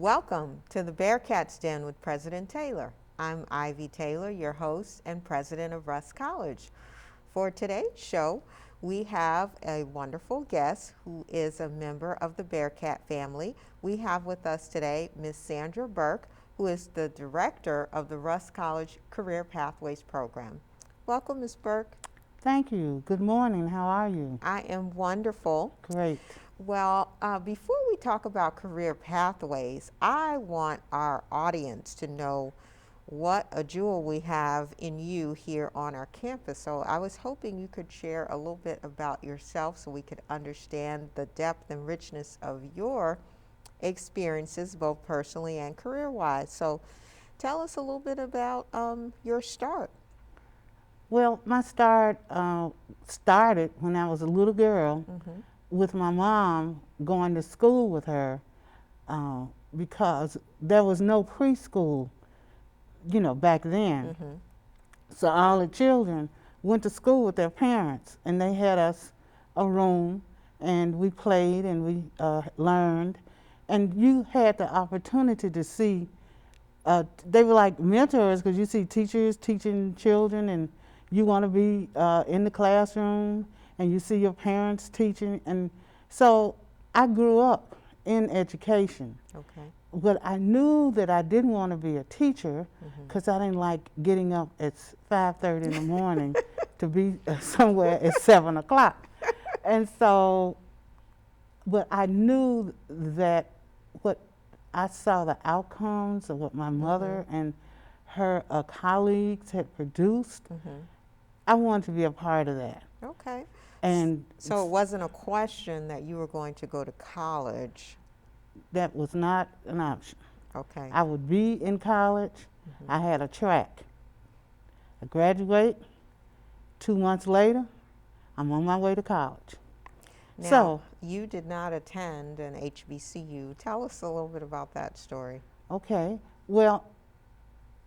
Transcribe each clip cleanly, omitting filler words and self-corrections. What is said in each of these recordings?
Welcome to the Bearcats Den with President Taylor. I'm Ivy Taylor, your host and president of Rusk College. For today's show, we have a wonderful guest who is a member of the Bearcat family. We have with us today Miss Sandra Burke, who is the director of the Rusk College Career Pathways Program. Welcome, Ms. Burke. Thank you. Good morning. How are you? I am wonderful. Great. Well, before we talk about career pathways, I want our audience to know what a jewel we have in you here on our campus. So I was hoping you could share a little bit about yourself so we could understand the depth and richness of your experiences, both personally and career-wise. So tell us a little bit about your start. Well, my start started when I was a little girl with my mom going to school with her because there was no preschool, back then. So all the children went to school with their parents, and they had us a room, and we played and we learned, and you had the opportunity to see. They were like mentors because you see teachers teaching children, and you want to be in the classroom, and you see your parents teaching. And so I grew up in education. Okay. But I knew that I didn't want to be a teacher because I didn't like getting up at 5:30 in the morning to be somewhere at 7 o'clock. And so, but I knew that what I saw the outcomes of what my mother and her colleagues had produced, I wanted to be a part of that. Okay. And so it wasn't a question that you were going to go to college. That was not an option. Okay. I would be in college. I had a track. I graduate. 2 months later, I'm on my way to college. Now, So you did not attend an HBCU. Tell us a little bit about that story. okay, well,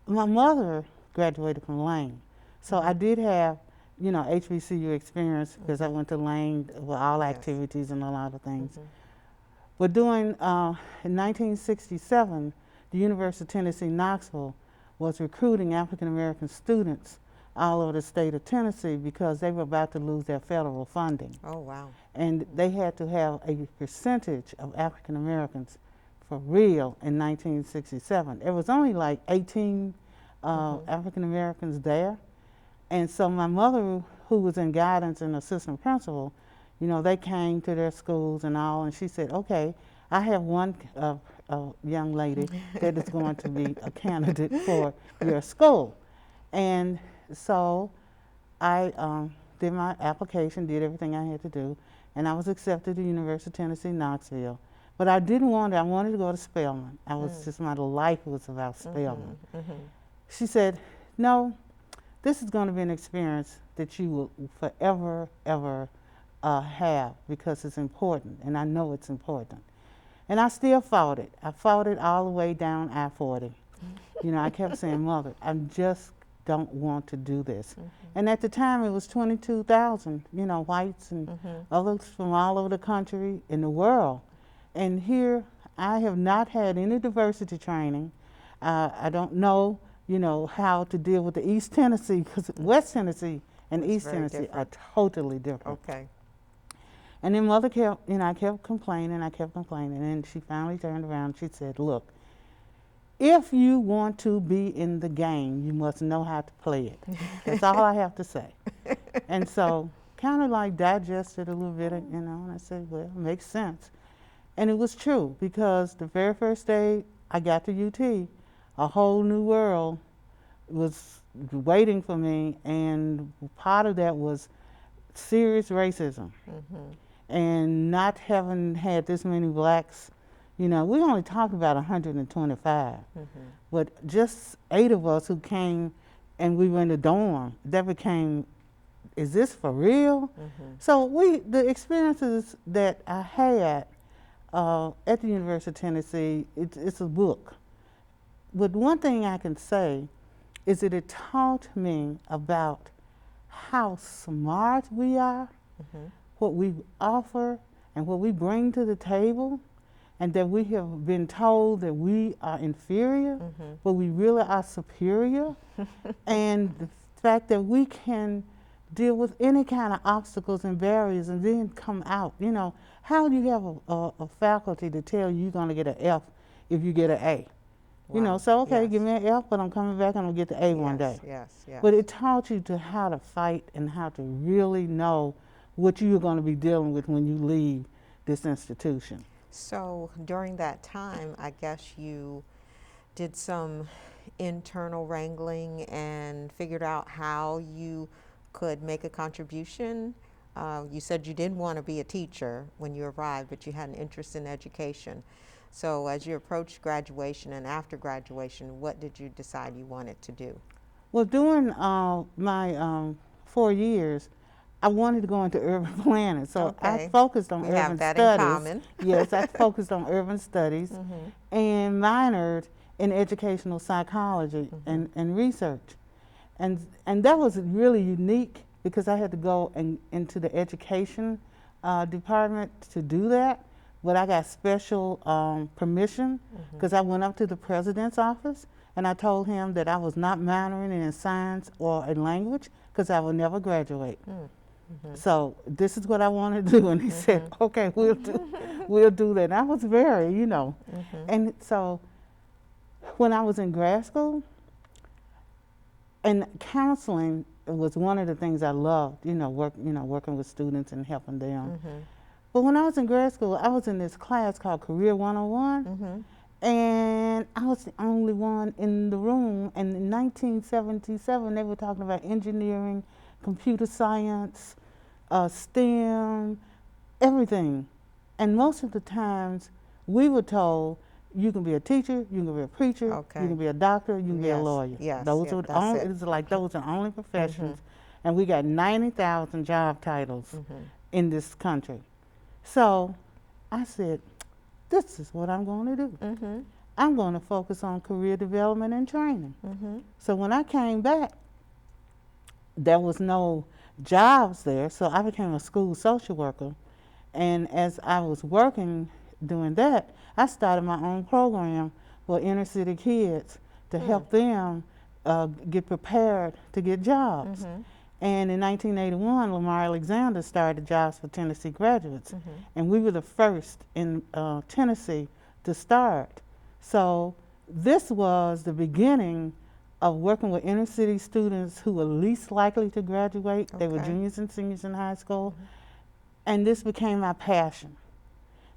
my mother graduated from Lane, so I did have, HBCU experience because I went to Lane with all activities and a lot of things. But in 1967, the University of Tennessee, Knoxville was recruiting African American students all over the state of Tennessee because they were about to lose their federal funding. Oh, wow. And they had to have a percentage of African Americans for real in 1967. There was only like 18 African Americans there. And so my mother, who was in guidance and assistant principal, they came to their schools and all, and she said, okay, I have one young lady that is going to be a candidate for your school. And so I did my application, did everything I had to do, and I was accepted to the University of Tennessee, Knoxville. But I wanted to go to Spelman. My life was about Spelman. She said, no, this is going to be an experience that you will forever, ever have because it's important, and I know it's important. And I still fought it. I fought it all the way down I-40. I kept saying, Mother, I just don't want to do this. And at the time, it was 22,000, whites and others from all over the country in the world. And here, I have not had any diversity training. I don't know, how to deal with the East Tennessee, because West Tennessee and East Tennessee are totally different. Okay. And then Mother kept, I kept complaining, and then she finally turned around and she said, look, if you want to be in the game, you must know how to play it. That's all I have to say. And so, kind of like digested a little bit, and I said, well, it makes sense. And it was true, because the very first day I got to UT, a whole new world was waiting for me, and part of that was serious racism. And not having had this many blacks, we only talked about 125, but just 8 of us who came, and we were in the dorm, that became, is this for real? So the experiences that I had at the University of Tennessee, it's a book. But one thing I can say is that it taught me about how smart we are, what we offer, and what we bring to the table, and that we have been told that we are inferior, but we really are superior. And the fact that we can deal with any kind of obstacles and barriers and then come out. You know, how do you have a faculty to tell you you're going to get an F if you get an A? Wow. You know, so okay, Yes. give me an F, but I'm coming back and I'm going to get the A one day. Yes, yes. But it taught you to how to fight and how to really know what you're going to be dealing with when you leave this institution. So during that time, I guess you did some internal wrangling and figured out how you could make a contribution. You said you didn't want to be a teacher when you arrived, but you had an interest in education. So as you approached graduation and after graduation, what did you decide you wanted to do? Well, during my 4 years, I wanted to go into urban planning, so I Okay. focused on We urban have that studies. in common. Yes, I focused on urban studies and minored in educational psychology and research. And that was really unique because I had to go into the education department to do that. But I got special permission because I went up to the president's office and I told him that I was not minoring in science or in language because I would never graduate. So this is what I want to do, and he said, "Okay, we'll do that." And I was very, you know, and so when I was in grad school, and counseling was one of the things I loved, working with students and helping them. But when I was in grad school, I was in this class called Career 101, and I was the only one in the room. And in 1977, they were talking about engineering, computer science, STEM, everything. And most of the times, we were told, you can be a teacher, you can be a preacher, you can be a doctor, you can be a lawyer. Those are only, it's like those are only professions. And we got 90,000 job titles in this country. So I said, this is what I'm going to do. I'm going to focus on career development and training. So when I came back, there was no jobs there, so I became a school social worker. And as I was working doing that, I started my own program for inner city kids to help them get prepared to get jobs. And in 1981, Lamar Alexander started Jobs for Tennessee Graduates. And we were the first in Tennessee to start. So this was the beginning of working with inner city students who were least likely to graduate. They were juniors and seniors in high school. And this became my passion.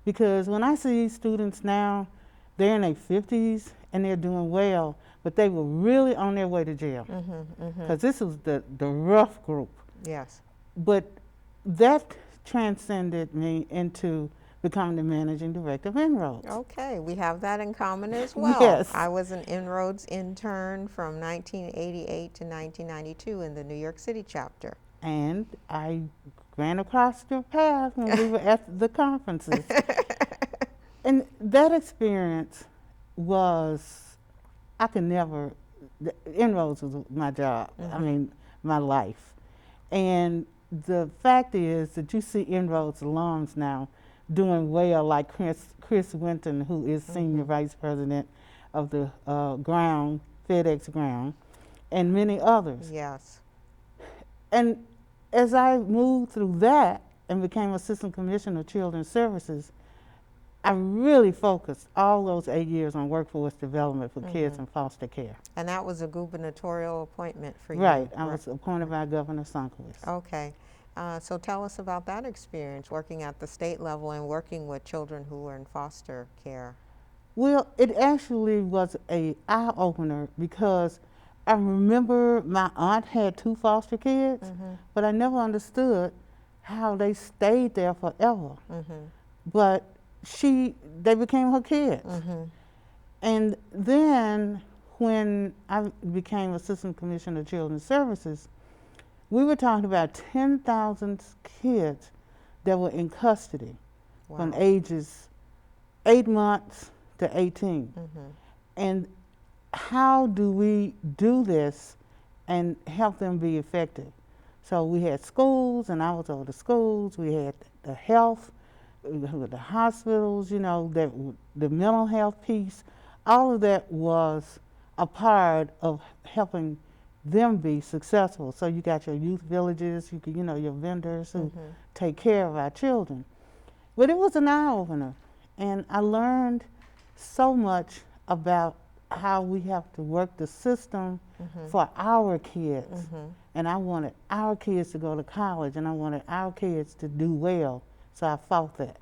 Because when I see students now, they're in their 50s and they're doing well, but they were really on their way to jail. Because this was the rough group. Yes. But that transcended me into becoming the managing director of Inroads. Okay, we have that in common as well. Yes. I was an Inroads intern from 1988 to 1992 in the New York City chapter. And I ran across your path when we were at the conferences. And that experience was, I could never, Inroads was my job, I mean, my life. And the fact is that you see Inroads alums now doing well, like Chris Winton, who is Senior Vice President of the ground, FedEx ground, and many others. Yes. And as I moved through that and became Assistant Commissioner of Children's Services, I really focused all those 8 years on workforce development for kids in foster care. And that was a gubernatorial appointment for you? Right. I was appointed by Governor Sunquist. Okay. So tell us about that experience, working at the state level and working with children who were in foster care. Well, it actually was an eye-opener because I remember my aunt had 2 foster kids, but I never understood how they stayed there forever. But they became her kids. And then when I became Assistant Commissioner of Children's Services, we were talking about 10,000 kids that were in custody from ages 8 months to 18. And how do we do this and help them be effective? So we had schools, and I was over the schools. We had the health with the hospitals, you know, the mental health piece, all of that was a part of helping them be successful. So you got your youth villages, you know, your vendors who take care of our children. But it was an eye opener, and I learned so much about how we have to work the system for our kids. And I wanted our kids to go to college, and I wanted our kids to do well. So I fought that.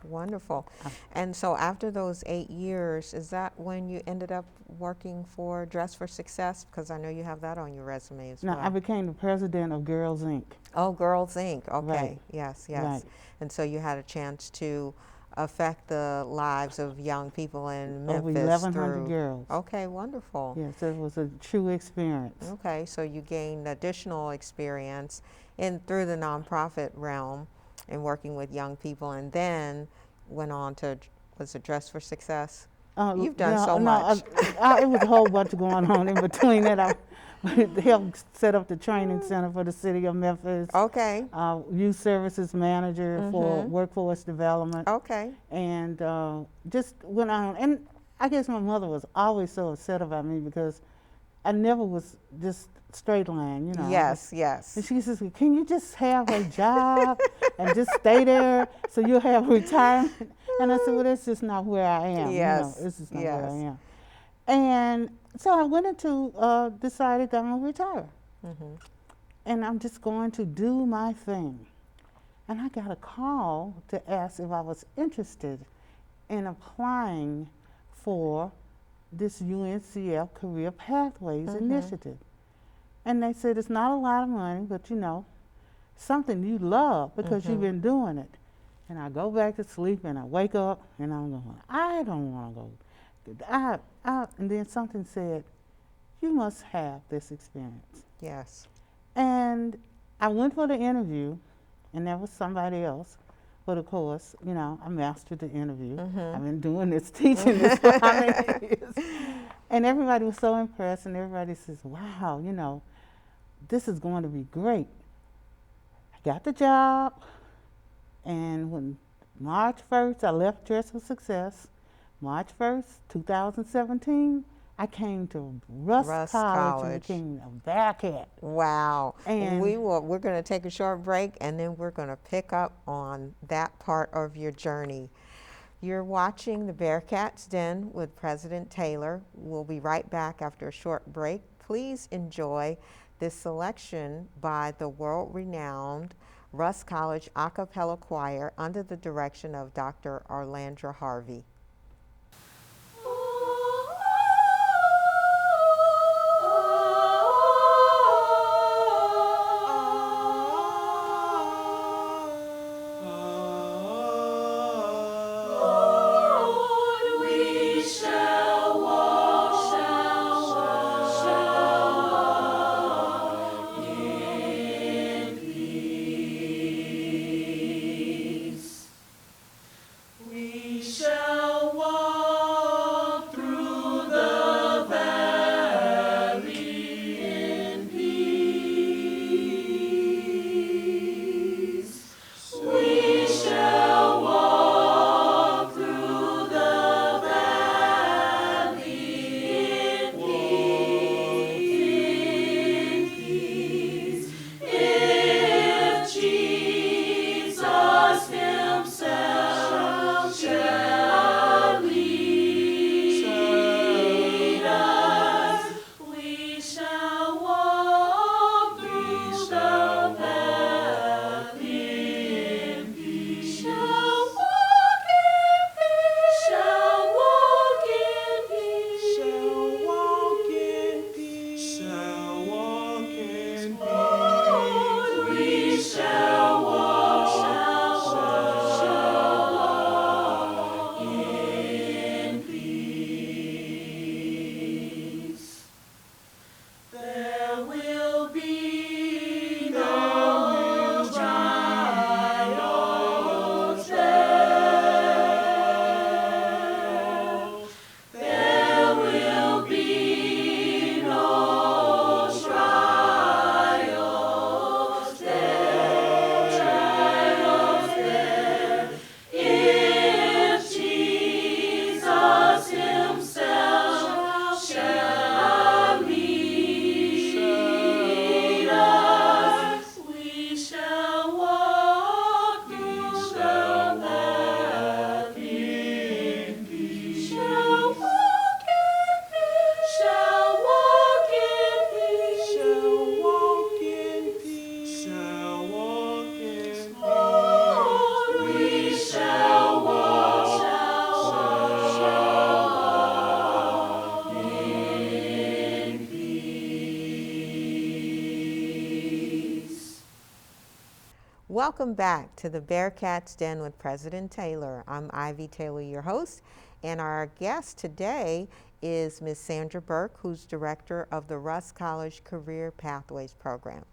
Wonderful. And so after those 8 years, is that when you ended up working for Dress for Success? Because I know you have that on your resume as Now, well. I became the president of Girls Inc. Oh, Girls Inc. Okay. Right. Yes, yes. Right. And so you had a chance to affect the lives of young people in Memphis. Over 1,100 through, girls. Okay, wonderful. Yes, it was a true experience. Okay, so you gained additional experience through the nonprofit realm and working with young people, and then went on to, was it Dress for Success? You've done so much. It was a whole bunch going on in between that. I helped set up the training center for the city of Memphis. Okay. Youth services manager for workforce development. Okay. And just went on. And I guess my mother was always so upset about me because I never was just straight line, you know. Yes, yes. And she says, can you just have a job and just stay there so you'll have retirement? And I said, well, that's just not where I am. Yes. You know, this is not where I am. And so I went into, decided that I'm going to retire. And I'm just going to do my thing. And I got a call to ask if I was interested in applying for this UNCF Career Pathways Initiative. And they said, it's not a lot of money, but you know, something you love because you've been doing it. And I go back to sleep and I wake up and I'm going, I don't want to go. And then something said, you must have this experience. Yes. And I went for the interview, and there was somebody else. But of course, you know, I mastered the interview. I've been doing this, teaching this for how many years? And everybody was so impressed, and everybody says, wow, you know, this is going to be great. I got the job, and when March 1st, I left Dress for Success. March 1st, 2017, I came to Rusk College and became a Bearcat. Wow. And we're going to take a short break, and then we're going to pick up on that part of your journey. You're watching the Bearcats Den with President Taylor. We'll be right back after a short break. Please enjoy this selection by the world-renowned Rusk College a cappella choir under the direction of Dr. Arlandra Harvey. We shall Welcome back to the Bearcats Den with President Taylor. I'm Ivy Taylor, your host, and our guest today is Ms. Sandra Burke, who's director of the Russ College Career Pathways Program.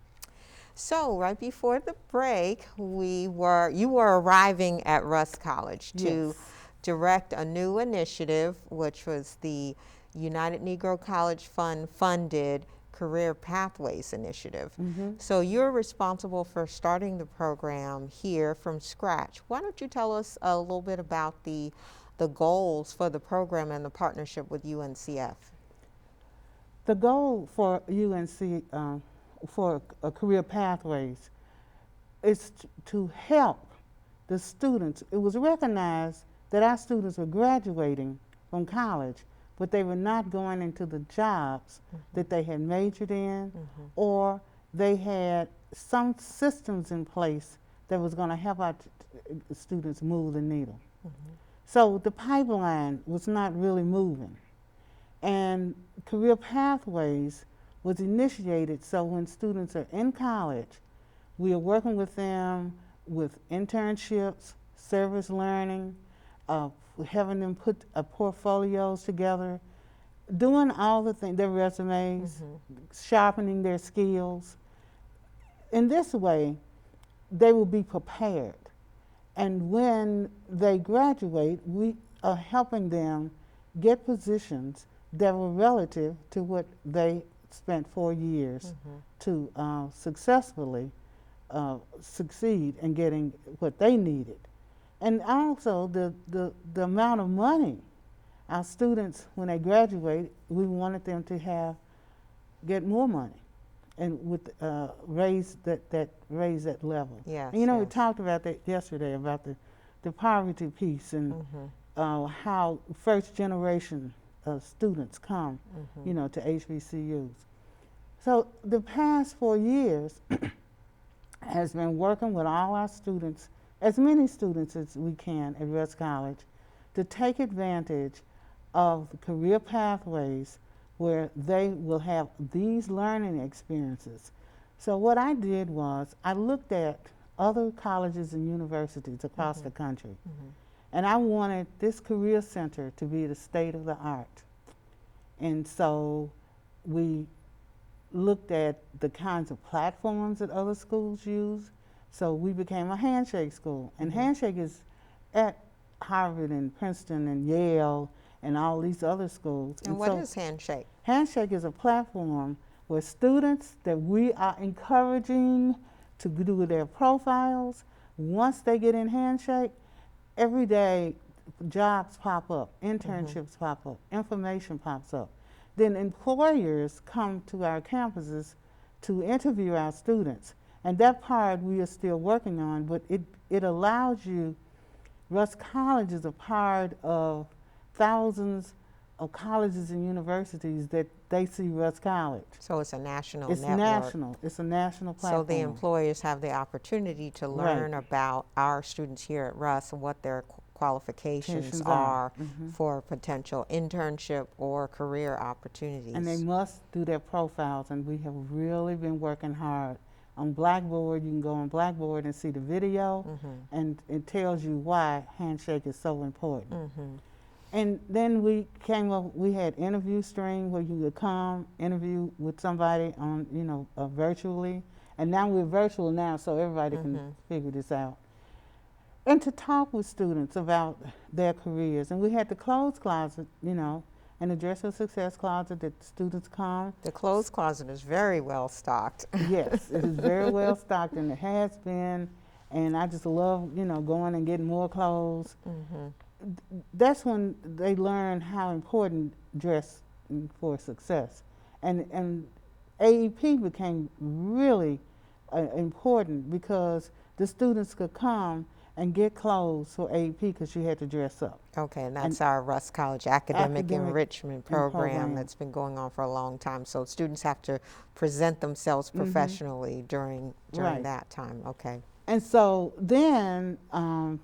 So right before the break, you were arriving at Russ College to direct a new initiative, which was the United Negro College Fund funded Career Pathways Initiative. So you're responsible for starting the program here from scratch. Why don't you tell us a little bit about the goals for the program and the partnership with UNCF? The goal for UNC for Career Pathways is to help the students. It was recognized that our students were graduating from college, but they were not going into the jobs that they had majored in, or they had some systems in place that was going to help our students move the needle. So the pipeline was not really moving. And Career Pathways was initiated so when students are in college, we are working with them with internships, service learning, having them put portfolios together, doing all the things, their resumes, sharpening their skills. In this way, they will be prepared. And when they graduate, we are helping them get positions that were relative to what they spent 4 years to successfully succeed in getting what they needed. And also the amount of money our students, when they graduate, we wanted them to get more money and with raise that level. Yes, and, you know, yes. we talked about that yesterday about the poverty piece and how first generation students come, you know, to HBCUs. So the past 4 years has been working with all our students, as many students as we can at Russ College, to take advantage of the career pathways where they will have these learning experiences. So what I did was I looked at other colleges and universities across the country, and I wanted this career center to be the state of the art. And so we looked at the kinds of platforms that other schools use. So we became a handshake school. And handshake is at Harvard and Princeton and Yale and all these other schools. And what is Handshake? Handshake is a platform where students that we are encouraging to do their profiles, once they get in Handshake, every day jobs pop up, internships pop up, information pops up. Then employers come to our campuses to interview our students. And that part we are still working on, but it allows you, Russ College is a part of thousands of colleges and universities that they see Russ College. So it's a national It's network. national. It's a national platform. So the employers have the opportunity to learn about our students here at Russ and what their qualifications are for potential internship or career opportunities. And they must do their profiles, and we have really been working hard. On Blackboard, you can go on Blackboard and see the video, and it tells you why Handshake is so important. And then we came up, we had interview stream where you would come, interview with somebody on, you know, virtually. And now we're virtual now, so everybody can figure this out. And to talk with students about their careers. And we had the clothes closet, you know, and the Dress for Success closet that students come. The clothes closet is very well stocked. Yes, it is very well stocked, and it has been. And I just love, you know, going and getting more clothes. That's when they learn how important dress for success. And AEP became really important because the students could come and get clothes for AEP because you had to dress up. Okay, and that's our Russ College Academic Enrichment Program that's been going on for a long time. So students have to present themselves professionally during that time. Okay. And so then on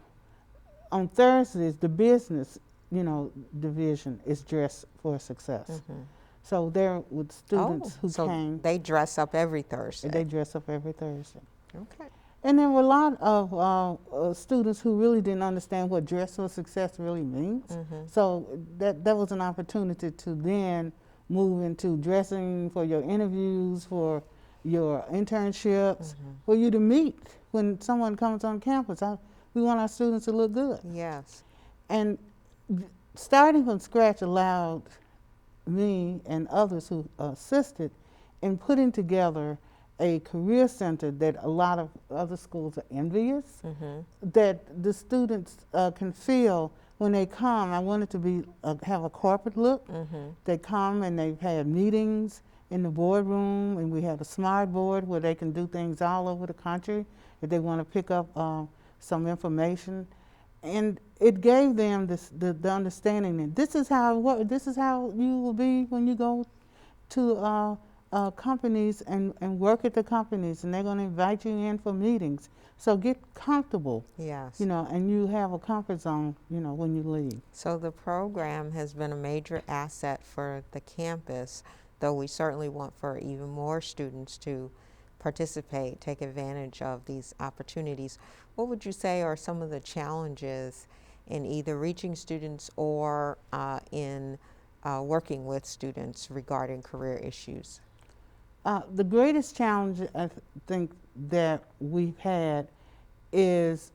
Thursdays, the business, you know, division is Dress for Success. So there with students who so came. They dress up every Thursday. They dress up every Thursday. Okay. And there were a lot of students who really didn't understand what dress for success really means. So that was an opportunity to then move into dressing for your interviews, for your internships, for you to meet when someone comes on campus. We want our students to look good. Yes. And starting from scratch allowed me and others who assisted in putting together a career center that a lot of other schools are envious, that the students can feel when they come. I want it to be have a corporate look. They come and they've had meetings in the boardroom, and we have a smart board where they can do things all over the country if they want to pick up some information. And it gave them the understanding that this is how it works. This is how you will be when you go to companies and work at the companies, and they're going to invite you in for meetings. So get comfortable. Yes. You know, and you have a comfort zone, you know, when you leave. So the program has been a major asset for the campus, though we certainly want for even more students to participate, take advantage of these opportunities. What would you say are some of the challenges in either reaching students or in working with students regarding career issues? The greatest challenge I think that we've had is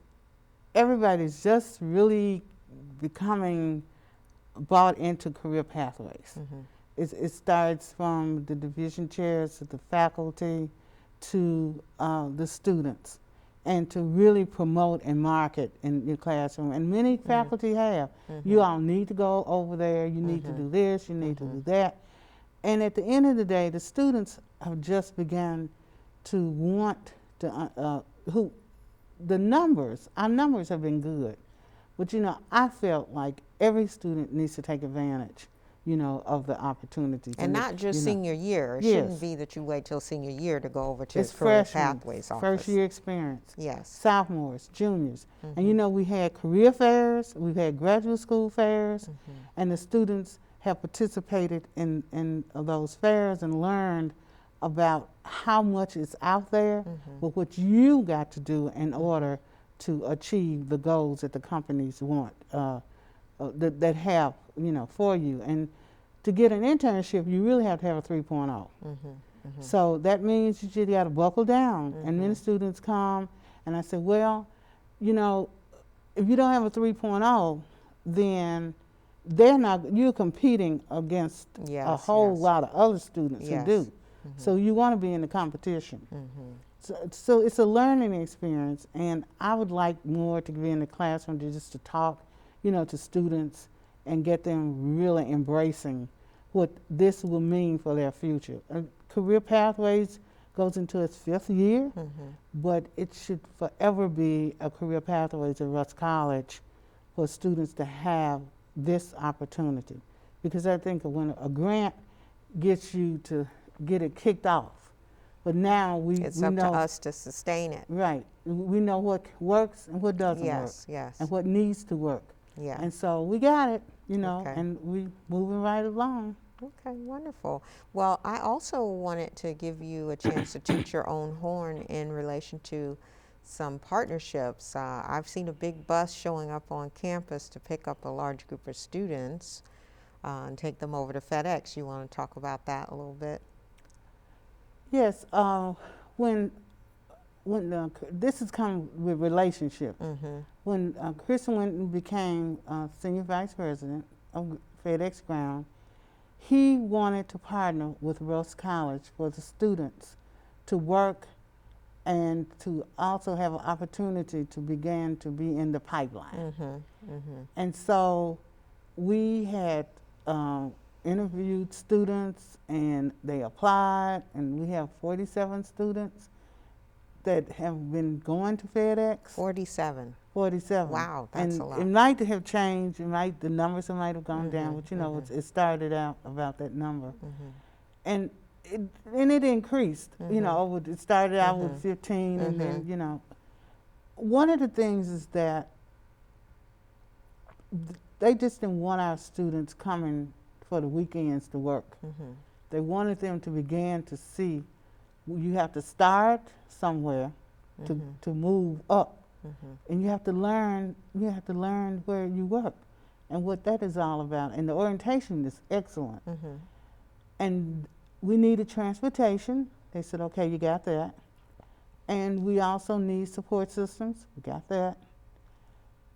everybody's just really becoming bought into career pathways. It starts from the division chairs to the faculty to the students, and to really promote and market in your classroom. And many faculty have. You all need to go over there, you need to do this, you need to do that. And at the end of the day, the students have just begun to want to, our numbers have been good. But you know, I felt like every student needs to take advantage, you know, of the opportunities. And not just senior year. It shouldn't be that you wait till senior year to go over to it's Career freshmen, Pathways office. first year experience. Yes. Sophomores, juniors. And you know, we had career fairs, we've had graduate school fairs, and the students have participated in those fairs and learned about how much is out there, but what you got to do in order to achieve the goals that the companies want, that have, you know, for you. And to get an internship, you really have to have a 3.0. So that means you just got to buckle down. And many students come, and I say, well, you know, if you don't have a 3.0, then they're not, you're competing against a whole lot of other students who do. So you want to be in the competition. So it's a learning experience, and I would like more to be in the classroom just to talk, you know, to students and get them really embracing what this will mean for their future. Career Pathways goes into its 5th year, but it should forever be a Career Pathways at Russ College for students to have this opportunity. Because I think when a grant gets you to get it kicked off, but now it's we up know, to us to sustain it. Right. We know what works and what doesn't work. Yes. And what needs to work. Yeah. And so we got it, you know, Okay. and we moving right along. Okay, wonderful. Well, I also wanted to give you a chance to toot your own horn in relation to some partnerships. I've seen a big bus showing up on campus to pick up a large group of students and take them over to FedEx. You want to talk about that a little bit? Yes, when this has come with relationship. When Chris Winton became senior vice president of FedEx Ground, he wanted to partner with Russ College for the students to work and to also have an opportunity to begin to be in the pipeline. And so we had interviewed students, and they applied, and we have 47 students that have been going to FedEx. 47. 47. Wow, that's and a lot. It might have changed, the numbers might have gone down, but you know, it started out about that number. And it increased, you know, it started out with 15, and then, you know. One of the things is that they just didn't want our students coming for the weekends to work. They wanted them to begin to see you have to start somewhere to move up. And you have to learn where you work and what that is all about. And the orientation is excellent. And we needed transportation. They said, okay, you got that. And we also need support systems. We got that.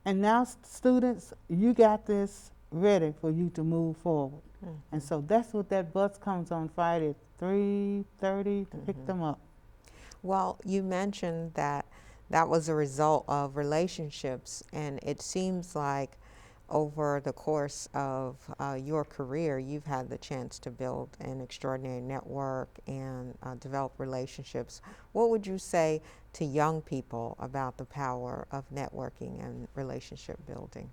And now students, you got this ready for you to move forward. And so that's what that bus comes on Friday at 3:30 to pick them up. Well, you mentioned that that was a result of relationships, and it seems like over the course of your career, you've had the chance to build an extraordinary network and develop relationships. What would you say to young people about the power of networking and relationship building?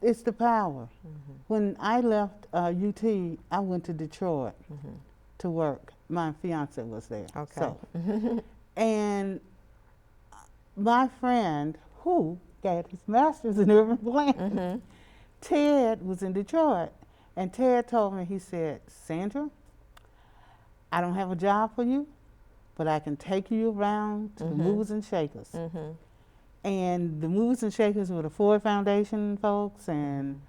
It's the power. When I left UT, I went to Detroit to work. My fiance was there. Okay. So, and my friend who got his master's in urban planning, Ted was in Detroit. And Ted told me, he said, Sandra, I don't have a job for you, but I can take you around to the movers and shakers. And the movers and shakers were the Ford Foundation folks and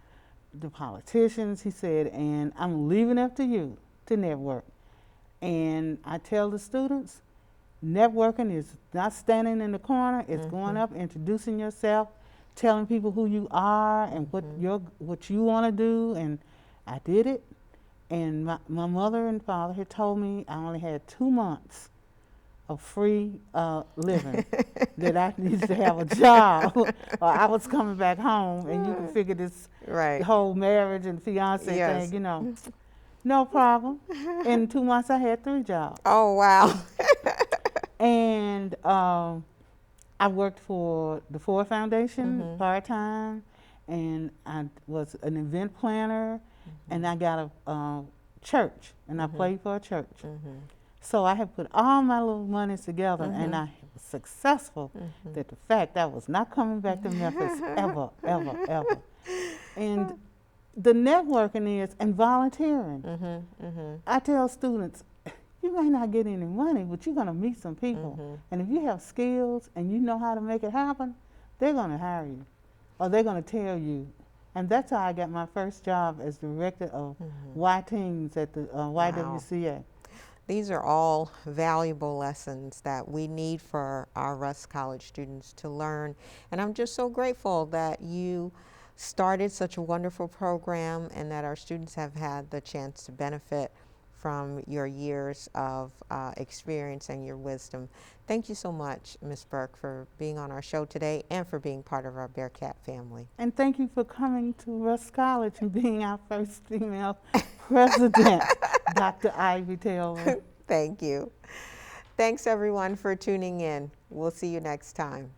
the politicians, he said, and I'm leaving it up to you to network. And I tell the students, networking is not standing in the corner, it's going up, introducing yourself, telling people who you are and what you want to do. And I did it. And my mother and father had told me I only had 2 months of free living, that I needed to have a job or I was coming back home. And you can figure this whole marriage and fiance thing, you know. No problem. In 2 months I had 3 jobs. Oh, wow. And I worked for the Ford Foundation part-time, and I was an event planner, and I got a church, and I played for a church. So I had put all my little monies together, and I was successful. That the fact I was not coming back to Memphis ever, ever, ever. And the networking is, and volunteering. I tell students, you may not get any money, but you're going to meet some people. And if you have skills and you know how to make it happen, they're going to hire you, or they're going to tell you. And that's how I got my first job as director of Y-Teens at the YWCA. These are all valuable lessons that we need for our Rusk College students to learn. And I'm just so grateful that you started such a wonderful program and that our students have had the chance to benefit from your years of experience and your wisdom. Thank you so much, Ms. Burke, for being on our show today and for being part of our Bearcat family. And thank you for coming to Rusk College and being our first female president, Dr. Ivy Taylor. Thank you. Thanks, everyone, for tuning in. We'll see you next time.